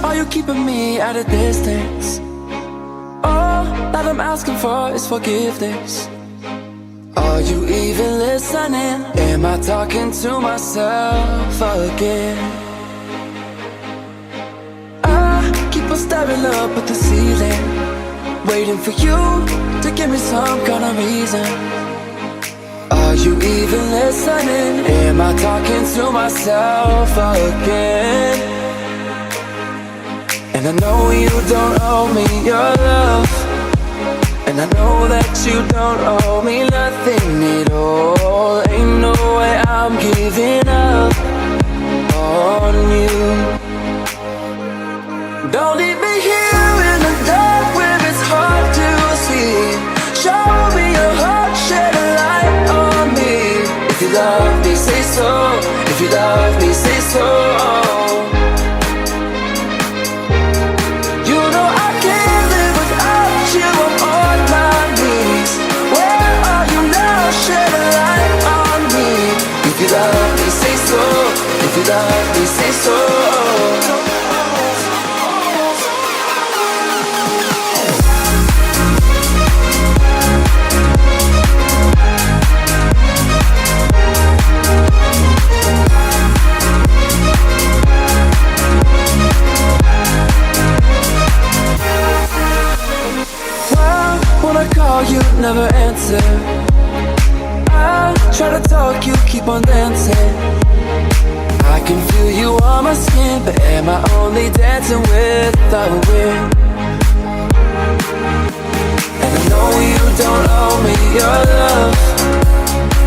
Are you keeping me at a distance? All that I'm asking for is forgiveness. Are you even listening? Am I talking to myself again? I keep on staring up at the ceiling, waiting for you to give me some kind of reason. Are you even listening? Am I talking to myself again? And I know you don't owe me your love, and I know that you don't owe me nothing at all. Ain't no way I'm giving up on you. Don't leave me here in the dark where it's hard to see. Show me your heart, shed a light on me. If you love me, say so. If you love me, say so. You know I can't live without you. I'm on my knees. Where are you now? Shed a light on me. If you love me, say so. If you love me, say so. You never answer. I try to talk, you keep on dancing. I can feel you on my skin, but am I only dancing without a wind? And I know you don't owe me your love,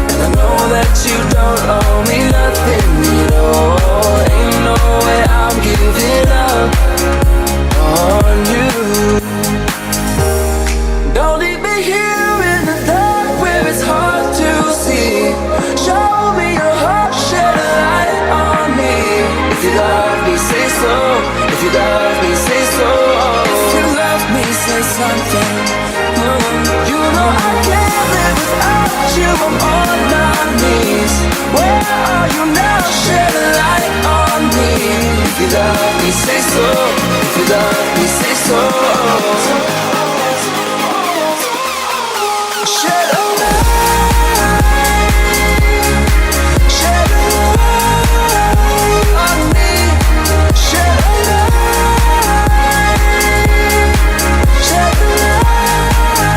and I know that you don't owe me nothing at all. Ain't no way I'm giving up on you. Don't leave me here in the dark where it's hard to see. Show me your heart, shed a light on me. If you love me, say so. If you love me, say so. If you love me, say something. You know I can't live without you. I'm on my knees. Where are you now? Shed a light on me. If you love me, say so. If you love me, say so. Shed a light, shed a light on me. Shed a light, shed a light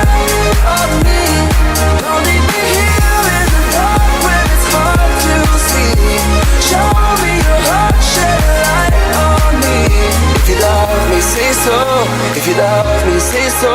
on me. Don't leave me here in the dark where it's hard to see. Show me your heart, shed a light on me. If you love me, say so. If you love me, say so.